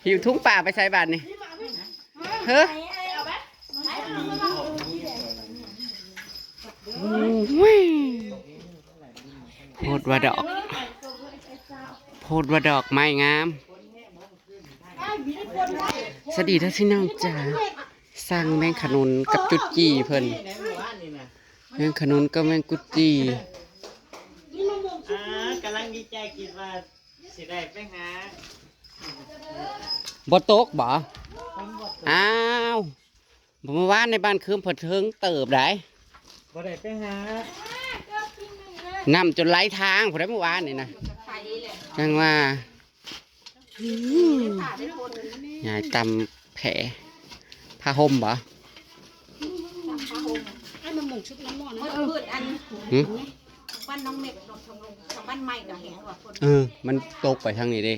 หิวทุ่งป่าไปใช้บ้านนี่เฮ้ยโพดว่าดอกโพดว่าดอกไม้งามสวัสดีท่านพี่น้องจ๋าสั่งแมงขนุนกับจุดจีเพิ่นแมงขนุนกับแมงกุดจีกำลังดีใจคิดว่าสิได้ไปหาบ่ตกบ่อ้าวเมื่อวานในบ้านคืนเพิ่นเทิงเติบได้บ่ได้ไปหาน้ำจนไหลทางพอได้เมื่อวานนี่นะจังว่าใหญ่ตำแผลผ้าห่มบ่ให้มันหมุนชุบน้ำมันพืชอันบ้านน้องเม็ดบ้านใหม่กับแหงกว่าคนมันตกไปทางนี้เด้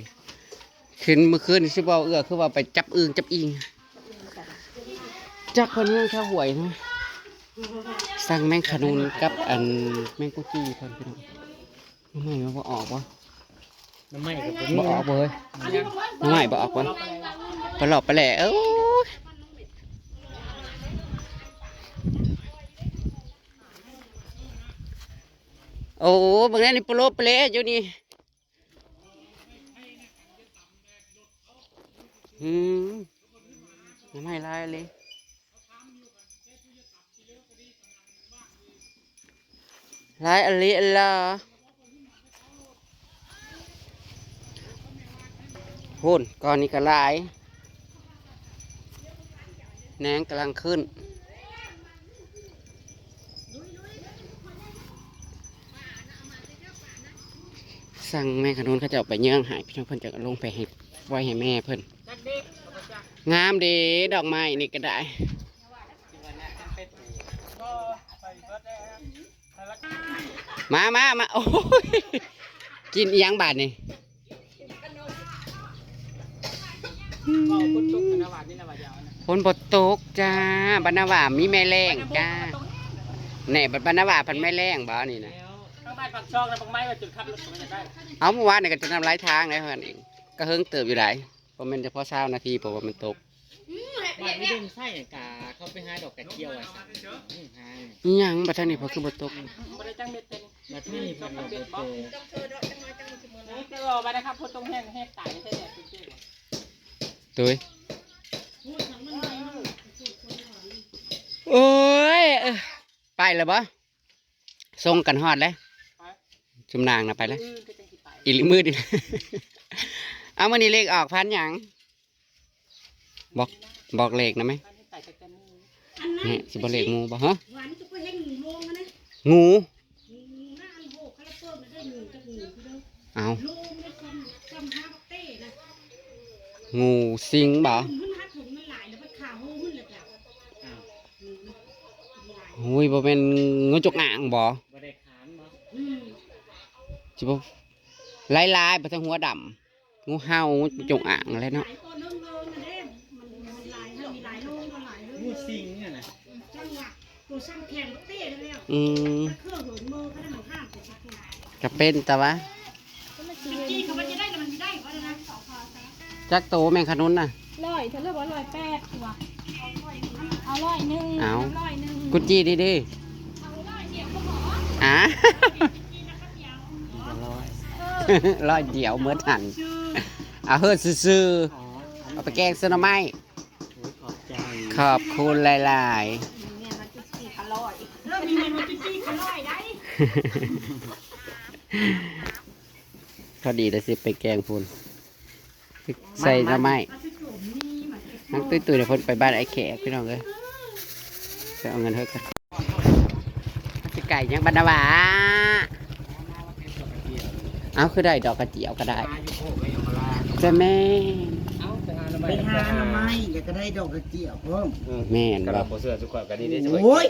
ขึ้นเมื่อคืนสิบ่คือว่าไปจับอึ่งจับอิงจักคนเรื่องข้าวหวยนะสั่งแมงขนุนกับอันแมงกุจีเพิ่นพี่น้องน้ำใหม่มาบ่ออกวะน้ำใหม่กับผมบ่ออกเลยน้ำใหม่บ่ออกวะไปหลอกไปแหละโอ้บางแน่นี่โปรโลเปลอยู่นี่น้ำใหม่ลายเลยลายอะไรล่ะหุ่นก่อนนี้ก็ลายแหนงกำลังขึ้นสั่งแม่ขนุนเขาจะเอาไปเยื่องหายพี่น้องเพิ่นจะลงไปให้ไว้ให้แม่เพิ่นงามดีดอกไม้นี่ก็ได้มาโอ้ยกินอีหยังบาดนี่คนบดตกจ้าบรรณวามีแม่แรงจ้าแหน่บรรณวาพันแม่แรงบ่นี่นะข้างบ้านปักช่องนะปักไม้ว่าจุดขับรถจะได้เอาเมื่อวานนี่ก็จะนำลายทางเลยเพื่อนเองก็เฮิงเติบอยู่ไหนเพราะมันจะพอ20 นาทีเพราะว่ามันตกบ้านไม่ดึงไส้กาเขาไปหาดอกกระเจียวอ่ะนี่ยังบัดท่านี่พอคือบดตกบัดจังเม็ดเป็นบัดนี่พันดอกโตเจอไปนะครับพดตรงแห้งตายไม่ใช่เนี่ยตุ้ยโอ้ยไปเลยบ่ส่งกันฮอดเลยจุ่มนางนะไปแล้วอีลิมืดอีกเอามื่อนี้เลขออกพันหยังบอกเลขนะไหมนี่สิบเลขงูบ่ฮะงูเอางูสิงบ่หุยบ่เป็นงูจกอ่างบ่จิบ่ลายไปทางหัวดำงูเห่างูจงอ่างอะไรเนาะงูสิงเนี่ยนะจะเป็นแต่ว่าจักโตแมงขนุนน่ะ100เธอเลือกว่า108ตัวเอา101เอากุจีดีร้อยเดียวเมื่อทันเอาเฮือซื้อเอาไปแกงเส้นไม้ขอบคุณหลายพอดีแต่สิไปแกงพูนใส่หน้ำไม้นั่งตุ้ยเดี๋ยวพ้นไปบ้านไอ้แขกพี่น้องเลยจะเอาเงินเท่ากันสิไก่ยังบรรดาวาเอาคือได้ดอกกระเจียวก็ได้จะแม่ไปหาหน่อไม้เดี๋ยวก็ได้ดอกกระเจียวเพิ่มแม่นเราเสื้อสุขกันดีโอ้ย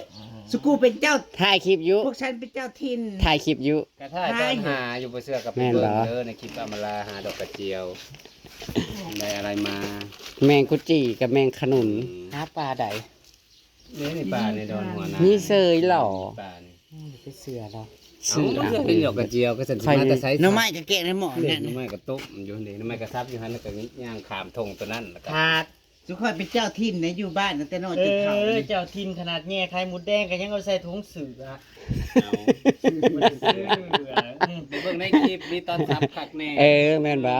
สกูเป็นเจ้าถ่ายคลิปยุพวกฉันเป็นเจ้าทินถ่ายคลิปยุกระท่ายตอนหาอยู่เสื้อกับเพื่อนเยอะในคลิปมาลาหาดอกกระเจียวได้อะไรมาแมงกุจีกับแมงขนุนหาปลาใดนี่ในป่าในดอนหัวน้ำนี่เซยหล่อป่านี่ไปเสือเรา ซื้อ เอาเรื่องดอกกระเจียวก็สันสิมาแต่ใช้ หน่อไม้ก็แกะในหม้อ เนี่ นั่ ย น หน่อไม้กระตุกอยู่นี่หน่อไม้กระซับอยู่หันแล้วก็ย่างขามทงตัวนั้นแล้วก็ ขาด สุขอยเป็นเจ้าถิ่นนะอยู่บ้านตั้งแต่น้อยจนเฒ่า เจ้าทินขนาดแง่ไข่มดแดงก็ยังเอาใส่ถุงเสือ เอาไปเบิ่งในคลิปมีตอนซับคักแน่ แม่นบ่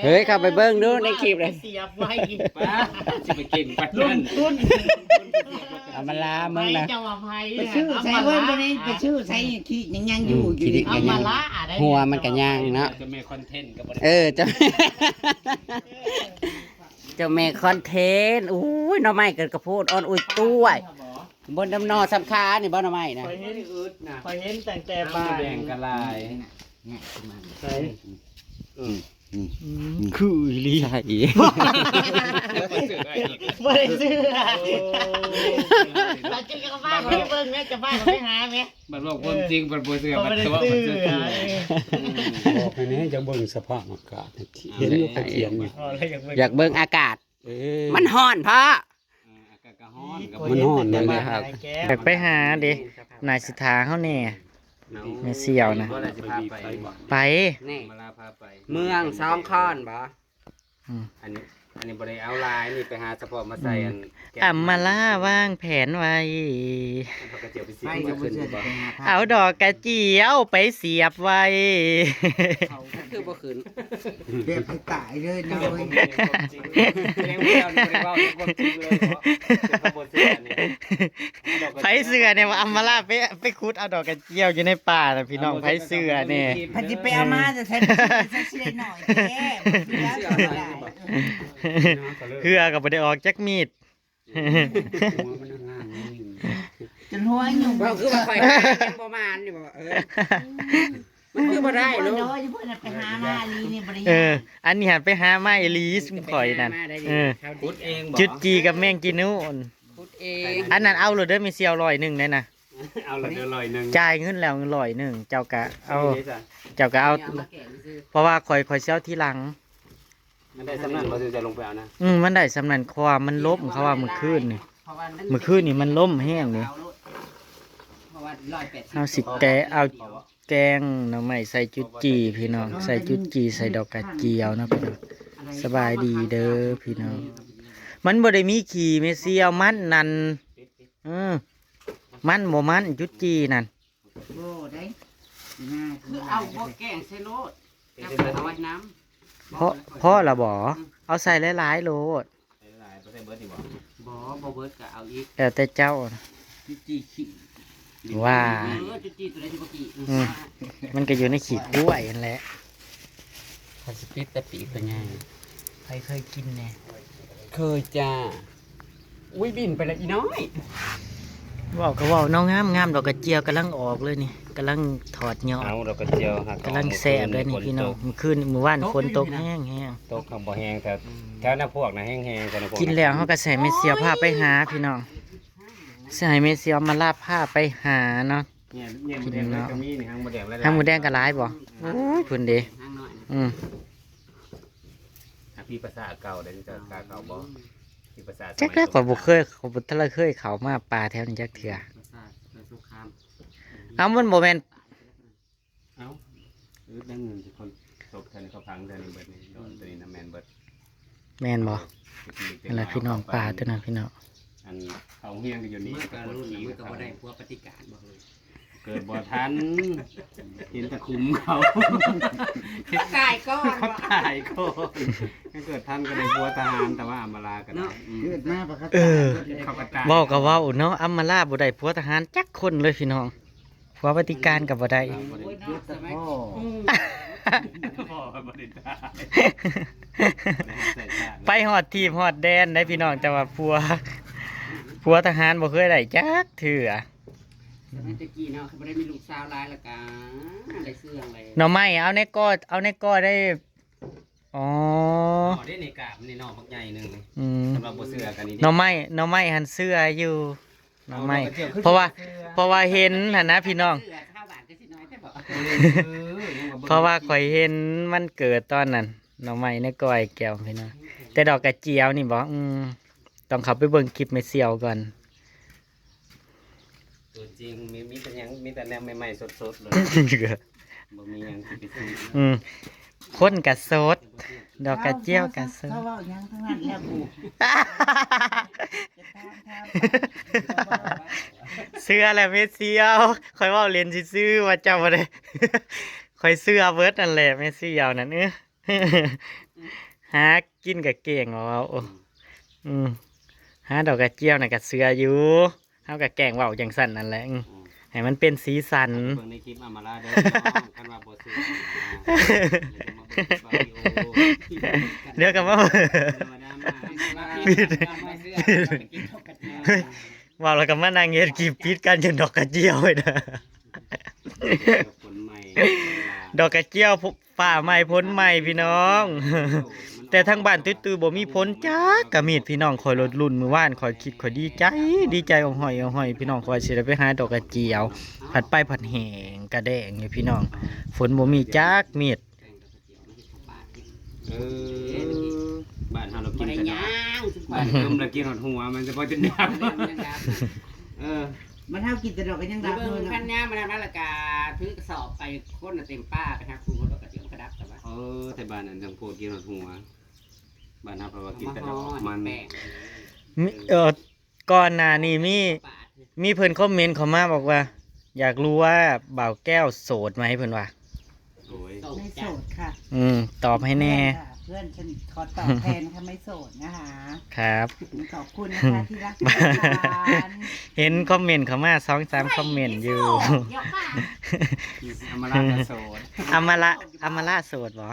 เฮ้ยเข้าไปเบิ่งดูในคลิปเลย เสียบไว้ ป้าสิไปกินปัด รุ่ นั่ น น ตุ้น เอามาลามึงนะ เจ้าอภัย ไปชื่อใส่เว้ยบ่ได้ไปชื่อใส่ขี้ยังอยู่อยู่ดิ เอามาละอะไร หัวมันก็ย่างเนาะ จะมีคอนเทนต์ก็บ่ได้ เจ้า เจ้าแม่คอนเทนต์อุ้ยหน่อไม้เกิดกระโพดอ่อนอุ้ยตุ้ยบนดำนอสำคานี่บ่หน่อไม้นะ คอยเห็น อึดนะ คอยเห็นตั้งแต่ บ้า บ้าน แดงกระลาย เนี่ยขึ้นมา ใส่ คือลีใช่ ไม่ได้ซื้อเราจะกับบ้านเขาไปเบิ่งเนี่ยจะบ้านเขาไปหาไหม มันบอกความจริงมันบ่เชื่อ เขา มัน ไม่ได้ ตัว ซื้ มัน อ เชื่อ บอกให้แนี่จะเบิ่งสภาพอากาศให้เห็นอยู่เขาเขียนนี่ อยากเบิ่งอากาศ มั มันฮ้อนพ่อ อากาศก็ร้อนกับ มันฮ้อนเลยนะครับ อยากไปหาดินายสิทาเขาเนี่ย แม่เสี่ยวนะ บ่ได้สิพาไป ไป นี่ มาลาพาไป เมืองซองคอนบ่ อันนี้บ่ได้เอาลายนี่ไปหาเฉพาะมาใส่อัน อัมมาล่าวางแผนไว้ ผักกระเจียวไปเสีย ไป บ กับ ขึ้น เสื้อ บ่ ไปหาผ้า เอาดอกกระเจียวไปเสียบไว้ คือบ่ขึ้น เด็บให้ตายเลยนะเว้ย เลี้ยงเดียวนี่บ่ได้เว้าความจริงเลยเพราะเป็นขบวนเสื้อนี่ ไผเสือเนี่ยว่าอัมมาล่าไปขุดเอาดอกกระเจียวอยู่ในป่าน่ะพี่น้องไผเสือเนี่ย พันจิไปเอามาจะใช้ใช้เสื้อหน่อยแก้เสื้อได้ เฮือก็บ่ได้ออกจักมีด จนหัวยุ่ง บ่คือว่าข่อยหายังบ่มานี่บ่มันคือบ่ได้ เนาะ เนาะ อยู่เพิ่นไปหามาลีนี่บ่ได้ อันนี้หันไปหาไม้ลีสข่อยนั่น พุดเองบ่ จุดจีกับแมงจีนูน พูดเอง อันนั้นเอาเลยเด้อมีเซียว100ได้นะ เอาละเดี๋ยวลอยหนึง จ่ายเงินแล้ว100เจ้ากะเอา นี่จ้ะ เจ้าก็เอา เอามาแกะซื้อ เพราะว่าข่อยเซียวที่หลัง มันได้สำนักบ่สิจะลงไปเอานะ มันได้สำนันความมันล้มเขาว่ามื้อคืนนี่ เพราะว่ามัน มื้อคืนนี่มันล้มแห้งนี่ เพราะว่า180 เอาสิแกะเอาแกงหน่อไม้ใส่จุดจีพี่น้องใส่จุดจีใส่ดอกกระเจียวนะพี่น้องสบายดีเด้อพี่น้องมันบ่ได้มีขี่เมเซียวมันนั่นมันบ่มันจุดจีนั่น โอ้ได้ คือเอาบ่แกงใส่โลดกับเอาไว้น้ำ เพราะละบ่เอาใส่หลายๆโลด หลายๆบ่ได้เบิดนี่บ่ บ่เบิดก็เอาอีก แต่เจ้านะ จีขี้ ว่า จุดจีตัวใดที่บ่กี่ มันก็อยู่ในขีดกล้วยนั่นแหละ ถ้าสิปิดแต่ปีกตัวใหญ่ ใครเคยกินแน่ เคยจ้าอุ้ยบินไปแล้วอีน้อย ว้าวก็ว้าวน้องงามดอกกระเจียวกำลังออกเลยนี่กำลังถอดยอด เอาดอกกระเจียวหัก กำลังแซ่บเลยนี่พี่น้องเมื่อคืนมื้อวานฝนตกแห้ง ตกข้างบ่แห้งแต่แถวหน้าพวกน่ะแห้งๆแต่หน้าพวก ๆกินแล้วเขาก็ใส่เมเซียวผ้าไปหาพี่น้องใส่เมเซียวมาลาบผ้าไปหาเนาะ เนี่ยหมูแดงแล้วก็มีนี่หางหมูแดงแล้ว ห้างหมูแดงก็ร้ายบ่โอ้ยพุ่นเด้ ห้างน้อย พี่ภาษาเก่าได้จะกาเก่าบ่พี่ภาษา จักแล้วก็บ่เคยเขาบ่ทันเคยเข้ามาป่าแถวนี้จักเทื่อ ประสาทในสงคราม เอามันบ่แม่น เอ้าได้เงินที่คนตกแทนเขาพังแทนเบิดนี่โดนตัวนี้นะแมนเบิด แม่นบ่นั่นแหละพี่น้องป่าตัวนั้นพี่น้อง อันเขาเฮียงกันอยู่นี่ เมื่อก็รุ่นน่ะเมื่อก็บ่ได้พวกปฏิการบ่เลย เกิดบ่ทันเห็นแต่คุ้มเขา กายก้อน เขาตายก่อนถ้าเกิดท่านก็ได้บัวทหารแต่ว่าอำมาลากัน เกิดมาประคับ เขาก็ตาย เว้าก็เว้าเนาะอัมมาลาบ่ได้ผัวทหารจักคนเลยพี่น้องผัวปฏิการก็บ่ได้ โอ้ยเนาะสมัย พ่อ พ่อบ่ได้ตาย ไปฮอดทีมฮอดแดนได้พี่น้องแต่ว่าผัวทหารบ่เคยได้จักเทื่อ สมัยตะกี้เนาะเขาบ่ได้มีลูกสาวหลายละกะอะไรเสื่องอะไร หน่อไม้เอาในก้อได้อ๋อ ได้ในกาบในนอกบักใหญ่หนึง อืม สำหรับบ่เสื้อกันนี่ หน่อไม้หันเสื้ออยู่หน่อไม้เพราะว่าเห็นหั่นนะพี่น้อง เสื้อข้าวบาทก็สิน้อยแต่บ่ เพราะว่าข่อยเห็นมันเกิดตอนนั้นหน่อไม้ในก้อยแก้วพี่น้องแต่ดอกกระเจียวนี่บ่ต้องเข้าไปเบิ่งคลิปแม่เสี่ยวก่อน ตัวจริงมีแต่หยังมีแต่แนวใหม่ๆสดๆเลยบ่มีหยังที่ไปซื้อ อืมคนกะสดดอกกระเจียวกะสด เขาเว้าหยังทั้งนั้นแล้วกูจะตาม เสื้อแหละเมสซี่เอาคอยเว่าเรียนซื้อๆว่าเจ้าบ่ได้ คอยเสื้อเบิดนั่นแหละเมสซี่เอานั่นหากินกับเก่งเอาอืมหาดอกกระเจียวน่ะกับเสื้ออยู่เฮากับแกงเว้าจังสั่นนั่นแหละให้มันเป็นสีสัน เบิ่งในคลิปอามาลาเด้อคันว่าบ่ซื้อ เดี๋ยวกับว่า ว่าเรากับมานั่งเฮ็ดกีบปิดกันจนดอกกระเจียวเลยนะ ผลใหม่ ดอกกระเจียวป่าใหม่พ้นใหม่พี่น้อง แต่ทางบ้านตื้อๆบ่มีพ้นจ้ากะมีดพี่น้องคอยลดรุ่นมื้อวานคอยคิดคอยดีใจเอาหอยพี่น้องคอยสิได้ไปหาดอกกระเจียวผัดไปผัดแห้งกระแดงนี่พี่น้องฝนบ่มีจักมีด บ้านเฮาเรากิน ได้ กัน ย่าง บ้านเอิ้มเรากินหอดหัวมันจะพอจะดับมันเฮากินแต่ดอกก็ยังดับ เบิ่ เลย งคันย่างมันละกาถือกระสอบไปคนเต็มป้าไปหาครูดอกกระเจียวกระดับแต่ว่า แต่บ้านนั้นจังโพดกินหอดหัวบ้านเฮาเพราะว่ากินแต่ดอกมัน แป้ง ก่อนหน้านี้มีเพิ่นคอมเมนต์เข้ามาบอกว่า อยากรู้ว่าบ่าวแก้วโสดไหมเพิ่นว่า โอ้ย ไม่โสดค่ะ ตอบให้แน่ เพื่อนฉันขอตอบแทนค่ะไม่โสดนะคะ ครับ ขอบคุณนะคะที่รักที่รัก เห็นคอมเมนต์เข้ามา2-3คอมเมนต์อยู่ อามาลาจะโสด อำมาละโสดบ่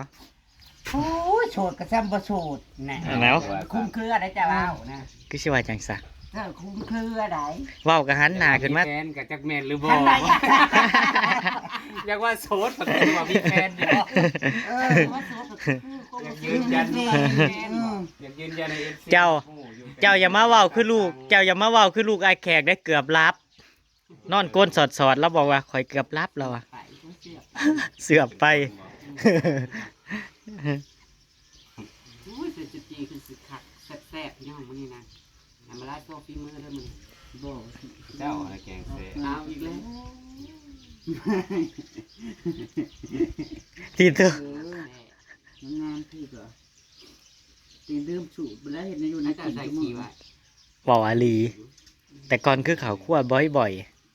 โอ้ยโสดกระซ้ำบ่โสด แน่ แล้ว คุ้มเครือได้จ้าเว้านะ คือสิว่าจังซะ เธอคุ้มเครือได้ เว้ากับหันหน้าขึ้นมา แฟนกับจักแมนหรือบ่ ท่านใด อยากว่าโสดปกติว่ามีแฟนอยู่ ว่าโสด อยากยืนยันอยากยืนยันใน FC เจ้าอย่ามาเว้าคือลูก เจ้าอย่ามาเว้าคือลูกไอ้แขกได้เกือบรับ นอนก้นสอดๆแล้วบอกว่าข่อยเกือบรับแล้วอ่ะ ไปเสือก เสือบไป อุ้ยเสือจุดจีคือสึกคักแซ่บๆพี่น้องมื้อนี้นะทำมาลาโซฟีมือเด้อมึง บ่ เจ้าอะไรแกงเส เอาอีกแล้ว ที่เธอ งานพี่ก็ตีลืมสูตรไปแล้วเห็นในอยู่ใน น่าจะ กิน ใส่ ทุกมื้ ขี้ อ ไว้ บอกอาลี แต่ก่อนคือเขาวคั่วบ่อย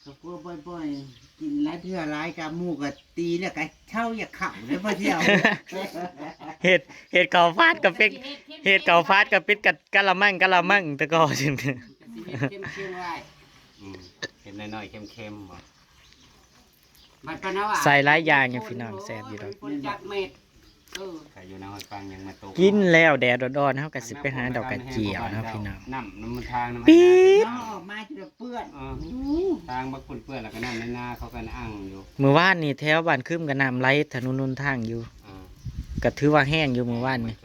ก็กลัวบ่อยๆกินหลายเทื่อหลายกะหมูก็ตีแล้วก็เช่าอย่าขับเลยพ่อเที่ยว ๆ เห็ดเก่าฟาดกับเป็ดเห็ดเก่าฟาดกับเป็ดกับกะละมังแต่ก็จริง เข้มๆไว้ เค็มน้อยๆเค็มๆบ่ มันเป็นว่า ใส่หลายอย่างอย่างพี่น้องแซ่บอยู่ดอก คนจักเม็ดใครอยู่ในหอยฟังยังมาตก กินแล้วแดดร้อนๆเฮาก็สิไปหาดอกกระเจียวนะพี่น้อง น้ำมันทางน้ำ ปี๊ด น้องออกมาจะเปื้อน ทางบักเปื้อนแล้วก็น้ำในนาเขากันอั่งอยู่ มื้อวานนี่แถวบ้านคืมก็น้ำไหลถนนหนทางอยู่ก็ถือว่าแห้งอยู่มื้อวานนี่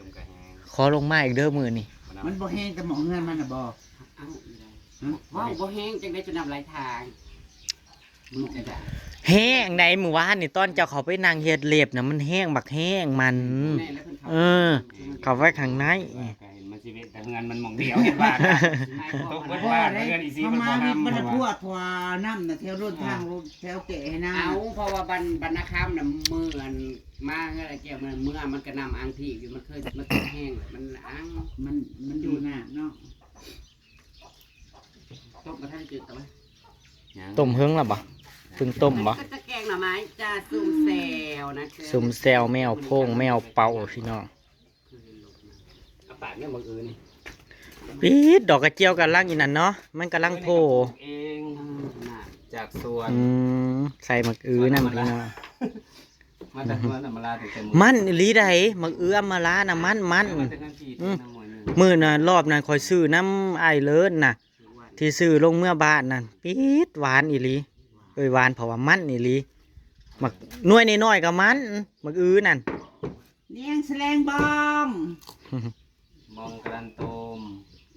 ขอลงมาอีกเด้อมื้อนี่ มันบ่แห้งแต่หมองเงินมันน่ะบ่ ว้าวบ่แห้งจังได้จะนำหลายทางมึงจะได้ แห้งในมื้อวานนี่ตอนเจ้าเขาไปนั่งเฮ็ดเล็บน่ะมันแห้งบักแห้งมัน แน่แล้วเพิ่น เออ เข้าไว้ข้างใน เห็นมันชีวิตแต่เงินมันหมองเดียวเห็นว่าตกเบิด บ่ บ้าน ได้ เงินอีซี เขา มัน มา บ่ นี่ ห้ำ มัน บ่ พว ว่า ดทวาน้ำน่ะแถวรถทางแถวแก่ให้น้ำ เอาเพราะว่าบรรณคำน่ะมือมันมาอะไรเกี่ยวมันเมื่อมันกระนำอังที่อยู่มันเคยมันแห้งเลยมันอัง มันอยู่น่ะเนาะ ต้มกระทั่งจืดแต่ว่า ต้มเฮิงล่ะบ่เพิ่งต้มบ่ ก็จะแกงหน่อไม้จ้าซุ่มแซวนะ ซุ่มแซวแมวโพงแมวเป่าพี่น้อง ปากเนี่ยบังเอิญ ปี๊ดดอกกระเจียวกำลังอีนั่นเนาะมันกำลังโผล่ เองจากสวน ใส่หมักอื้อนั่นพี่น้อง มาจากสวนน่ะมาลาถึงแต่มื มันอีหลีใดหมักอื้อมาลาน่ะมัน มาถึงกันที่น้ำมวยนึง มื้อน่ะรอบนั้นข่อยซื้อน้ำไอ้เลิศน่ะ ที่ซื้อลงเมื่อบ้านนั่นปี๊ดหวานอีหลีหวานเพราะว่ามันอีหลีหมักหน่วยน้อยๆก็มันหมักอื้อนั่น เลี้ยงแสลงบอม มองกรันโตม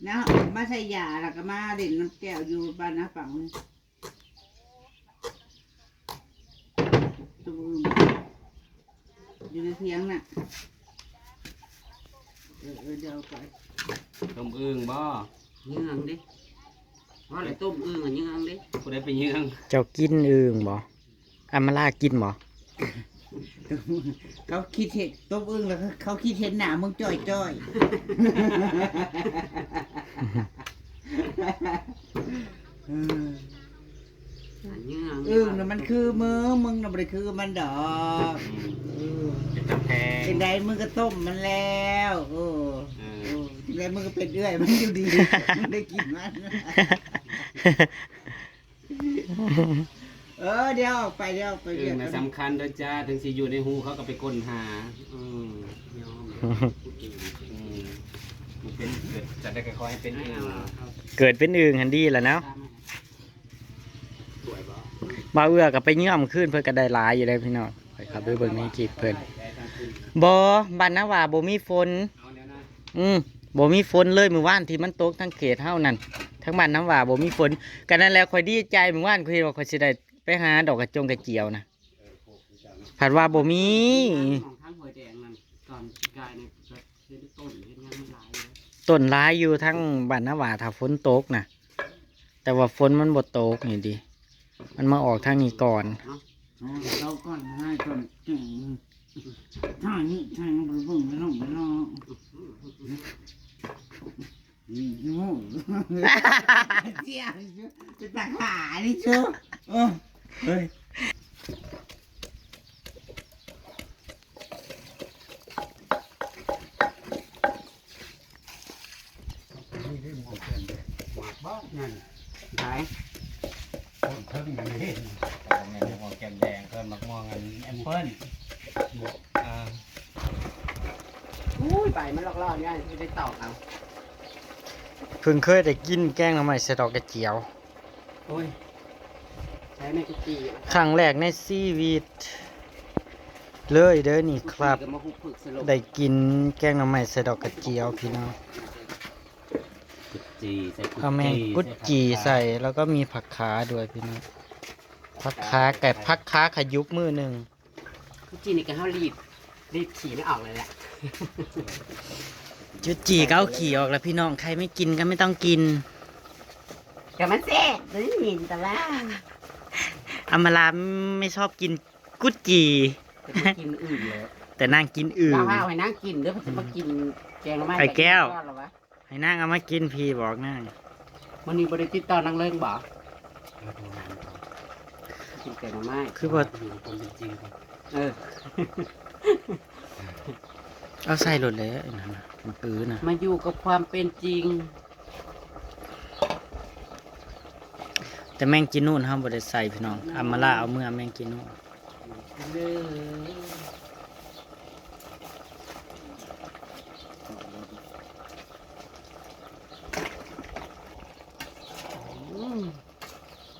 นะมาใส่ยาแล้วก็มาเล่นน้ำแก้วอยู่บ้านน้าฝั่งนี่ตัวอยู่ในเทียงน่ะเดี๋ยวก่อน ต้มอึ่งบ่ เงื่องดิ ว่าอะไรต้มอึ่งอันยังเด้ กูได้ไปเยือง เจ้ากินอึ่งบ่อามาลากินบ่ เขาคิดเห็นต้มอึ้งแล้วเขาคิดเห็นหนามึงจ้อยจ้อยอึ้งน่ะมันคือมึงน่ะบ่ได้คือมันดอก เป็นกำแพง เป็นใดมึงก็ต้มมันแล้วเป็นใดมึงก็เป็นเอื้อยมันอยู่ดีมึงได้กินมันเดี๋ยวออกไปเดี๋ยวออกไป อึ่งน่ะสำคัญด้วยจ้าถึงสิอยู่ในหูเขาก็ไปก้นหายอมมันเป็นเกิดจะได้ค่อยๆให้เป็นอึ่ง เกิดเป็นอึ่งหันดีแหละเนาะ สวยบ่ บ่าวเอื้อก็ไปเยื่อมขึ้นเพิ่นก็ได้หลายอยู่เลยพี่น้องไปขับไปเบิ่งในคลิปเพิ่นบ่บ้านนาว่าบ่มีฝน เอาแล้วนะ บ่มีฝนเลยมื้อวานที่มันตกทั้งเขตเฮานั่นทั้งบ้านน้ำว่าบ่มีฝนกันนั่นแหละข่อยดีใจมื้อวานข่อยเห็นว่าข่อยสิได้ไปหาดอกกระจงกระเจียวนะผัดว่าบ่มี ของทางหอยแดงนั่นก่อนกายเนี่ยเห็นต้นเห็นยังมันหลายเลย ต้นหลายอยู่ทั้งบ้านน้ำว่าถ้าฝนตกน่ะแต่ว่าฝนมันบ่ตกนี่ดิมันมาออกทางนี้ก่อน เราก่อนให้ก่อนจึงท่านี้ท่านี้ไปเบิ่งไปน้องไปน้องนี่โง่เจียจะตักหานี่ชูเฮ้ยบ้านนั่น ไหน ต้นเพิ่งนั่นเอง แม่ม่วงแก้มแดงเพิ่นมักม่วงอันแอปเปิ้ลอ่า อุ้ยไปมันลอกๆเนี่ยไม่ได้ตอกเอา เพิ่งเคยได้กินแกงหน่อไม้ใส่ดอกกระเจียว โอ้ยใช้ไม่กุจี ครั้งแรกในชีวิตเลยเด้อนี่ครับ ก็มาหุบผึกสลบ ได้กินแกงหน่อไม้ใส่ดอกกระเจียวพี่น้อง กุดจีใส่กุด เอาแมงกุดจีใส่แล้วก็มีผักขาด้วยพี่น้องผักขาไก่ผักขาขยุบมือหนึ่ง กุจีนี่ก็เขารีดขี่ไม่ออกเลยแหละ จุดจีก็เอาขี่ออกแล้วพี่น้องใครไม่กินก็ไม่ต้องกิน แต่มันแซ่บเลยหินแต่ละ อำมาลาไม่ชอบกินกุดจี แต่ก็กินอื่นเลย แต่นางกินอื่น เราเอาให้นั่งกินเด้อจะมากินแกงละไม้ ไข่แก้ว หรอวะ ให้นางเอามากินพี่บอกนาง มันนี่บริติดต่อนั่งเลิงบ่กินแกงละไม้ คือว่า อยู่คนเป็นจริงครับ เออ เอาใส่รถเลยไอ้นั่นน่ะมันปื้อนะ มาอยู่กับความเป็นจริง แต่แมงกินนู่นห้ามบไดใส่พี่น้องอำมาลาเอาเมื่อแมงกินนู่น เลย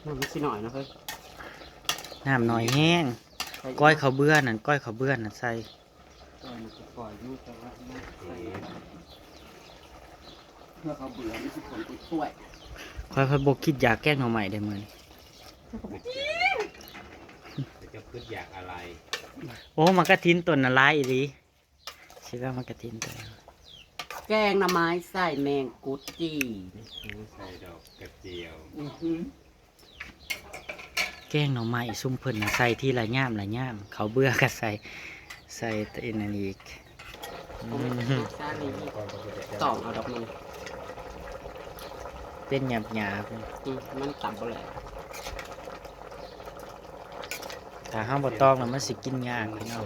มันสิหน่อยนะเฮ้ย น้ำหน่อยแห้งก้อยเขาวเบื่อนั่นก้อยเขาวเบื่อนั่นใส่ ก่อนจะปล่อยลูกแต่ว่าไม่ใส่เพื่อเขาเบื่อไม่ใช่คนติดถ้วย ค่อยๆบกคิดอยากแกล้งหน่อใหม่ได้เหมือน จะคิดอยากอะไร โอ้มันกระทินต้นอะไรอีหลีคิดว่ามันกระทินต้น แกงหน่อไม้ใส่แมงกุดจี ใส่ดอกกระเจียว แกล้งหน่อใหม่ซุ่มเพิ่นน่ะใส่ที่ละย่ามละย่ามเขาวเบื่อก็ใส่แตอันนั้นอีก ผมไม่เป็นซาลีต่องเอาดอกนึง เป็นหยาบหยาบ มันต่ำไปเลย ถ้าห้ามบ่ตองแล้วมันสิกินยากพี่น้อง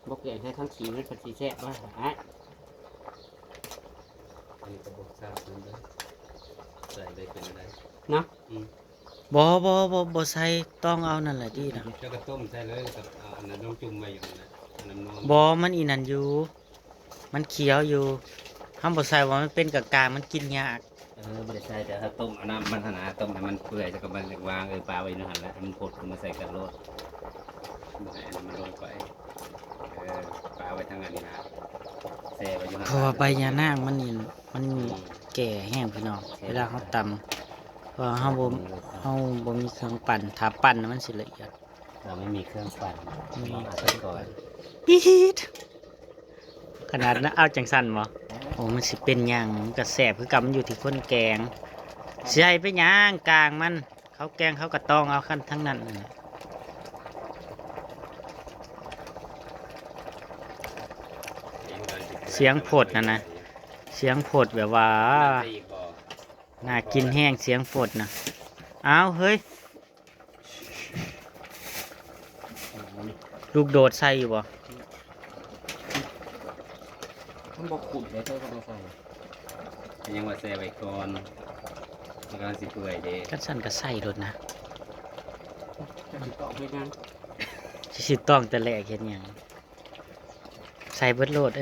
บอกเก่งให้ทั้งขีมันเป็นสีแซ่บว่าฮะ อันนี้กระบอกทราบนั่นเลยใส่ได้เป็นอะไร เนาะ บ่ใส่ต้องเอานั่นแหละดีนะ แล้วก็ต้มใส่เลยกับอันนั้นต้องจุ่มไว้อย่างนั้นอันนั้นนวล บ่มันอีนั่นอยู่ มันเขียวอยู่ห้ามบ่ใส่ว่ามันเป็นกากๆมันกินยาก ไม่ได้ใส่แต่ถ้าต้มเอาน้ำมันหนาต้มให้มันเปื่อยแล้วก็มันวางปลาไว้ในหันแล้วให้มันผดขึ้นมาใส่กันโลดบ่ให้อันนั้นมันลงไปปลาไว้ทางนั้นนี่นะแซ่ไว้อยู่ เพราะว่าใบยานางมันนี่มัน แก่แห้งพี่น้องเวลาเขาตำเพราะเขาบ่มีเครื่องปั่นถ้าปั่นน่ะมันสิละเอียด เราไม่มีเครื่องปั่น ไม่มี เอาไปก่อน ปี๊ดขนาดนั้นเอาจังสั่นบ่โอ้มันสิเป็นหยังมันก็แสบคือกับมันอยู่ที่คนแกงสิให้ไปหยังกลางมันเขาแกงเขาก็ต้องเอาขั้นทั้งนั้นนั่นแหละเสียงผดนะเสียงผดแบบว่าน่ากินแห้งเสียงผดนะเอาเฮ้ยลูกโดดใส่อยู่บ่ มันบ่ขุ่นเลยเท่ากับบ่ใส่ ยังว่าแซ่ไว้ก่อนมันกำลังสิเปื่อยเด้ กันสั่นก็ใส่รถนะ จะสิตอกไปยัง สิต้องแต่แรกเห็นหยังใส่เบิดโลด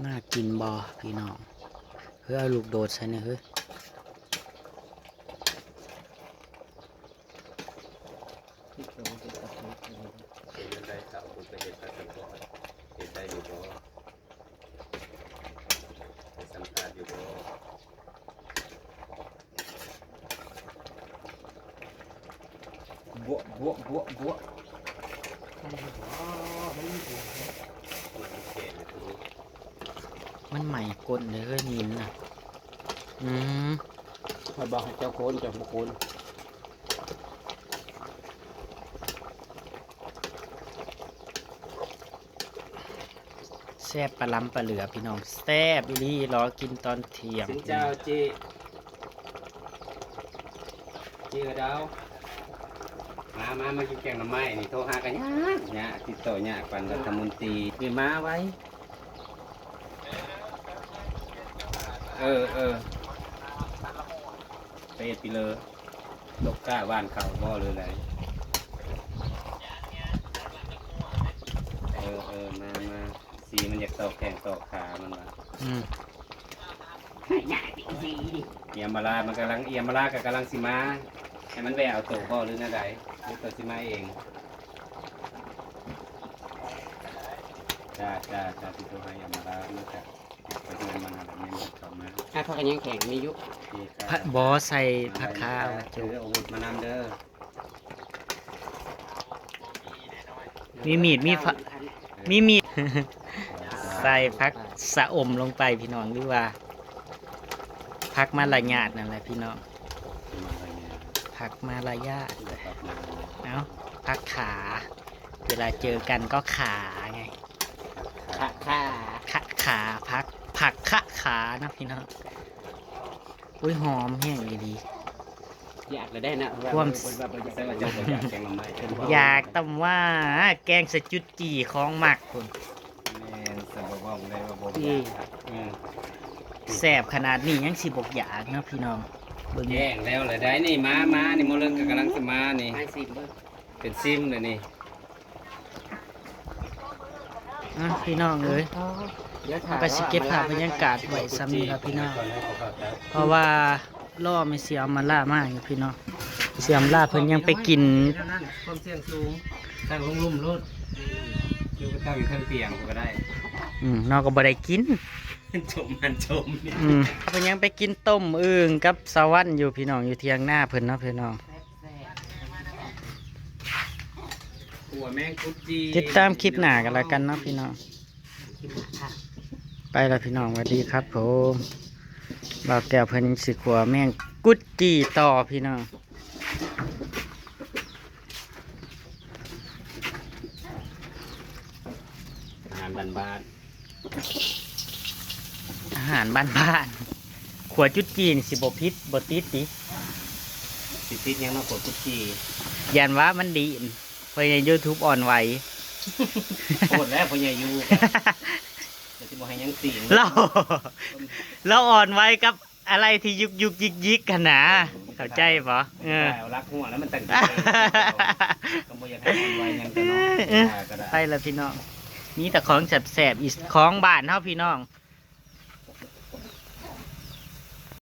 น่ากินบ่พี่น้องเฮ้ยเอาลูกโดดใส่เนี่ยเฮ้ย เฮ็ดได้ครับผมไปเฮ็ดพัสดุเฮ็ดได้อยู่บ่ไปสัมภาษณ์อยู่บ่ บวบว มันใหม่กลเลยเฮ้ยนินน่ะอืม คอยบอกให้เจ้าโคนเจ้าบ่โคน แซ่บปลาล้ำปลาเหลือพี่น้องแซ่บอีหลีรอกินตอนเที่ยง สินเจ้าจีกระดาวมากินแกงหน่อไม้นี่โทรหากันยากติดต่อยากปันรัฐมนตรีนี่มาไว้ เออไปเอ็ดปีเลยตกกล้าบ้านเขาบ่เลยไรมาสีมันอยากตอกแข้งตอกขามันมา อืม เอียมมาลามันกำลังเอียมมาลากับกำลังสิมาให้มันแววเอาตัวบ่หรือหน้าใดหรือตัวสิมาเองจ้าที่ตัวให้เอียมมาลาเมื่อจากไปเงินมันอะไรไม่หมดต่อมา ถ้าพักกันยังแข็งมียุ ผักบอใส่ผักขาว เจออาวุธมานำเด้อ มีมีดมีมีด ใส่ผักสะอมลงไปพี่น้องหรือว่าผักมาลายาดนั่นแหละพี่น้องผักมาลายาดเอ้าผักขา เวลาเจอกันก็ขาไง ขาขา ขาผักขานะพี่น้องอุ้ยหอมแห้งดี อยากจะได้นะ ความ เสื้อจะอยากแกงลำไม้ อยากตำว่าแกงสะจุดจีของหมักคุณ แม่สมบูรณ์เลยว่าบ่ แสบขนาดนี้ยังสิบกอยากเนาะพี่น้องเบิ่ง แย่งแล้วเลยได้นี่มานี่โมเรื่องกำลังจะมานี่ ไม้สิบเบิ่ง เป็นซิมเลยนี่ อ่ะพี่น้องเอ้ย เดี๋ยวถ่าย ไปสิเก็บภาพบรรยากาศไว้ซ้ำนี้ครับพี่น้องเพราะว่าล่อไม่เสียมาล่ามากอยู่พี่น้องเสียมล่าเพิ่นยังไปกิน ความเสี่ยงสูงตั้งลุ่มๆรถอยู่ก็ตั้งอยู่ข้างเตียงก็ได้ นอกก็บ่ได้กิน ชมมันชมนี่ เพิ่นยังไปกินต้มอึ่งกับสวรรค์อยู่พี่น้องอยู่เทียงหน้าเพิ่นเนาะพี่น้อง หัวแมงกุดจี ติดตามคลิปหน้ากันแล้วกันเนาะพี่น้องไปแล้วพี่น้องสวัสดีครับผมบ่าวแก้วเพิ่นสิขัวแม่งกุดจีต่อพี่น้อง อาหารบ้าน อาหารบ้านๆขัวจุดจีนสิบ่พิษบ่ติดติ ๆติดๆยังเนาะกดกุดจี ยันว่ามันดีเพิ่นใน YouTube อ่อนไหว โคตรแล้วพ่อใหญ่อยู่จะสิบ่ให้ยังตีน เราอ่อนไว้กับอะไรที่ยุกยุกยิกยิกกันนะเข้าใจปะเอารักหัวแล้วมันตั้งใจก็บ่อยากให้มันไว้ยังแต่น้องก็ได้ ไปแล้วพี่น้องมีแต่ของแสบๆอีกของบ้านเฮาพี่น้อง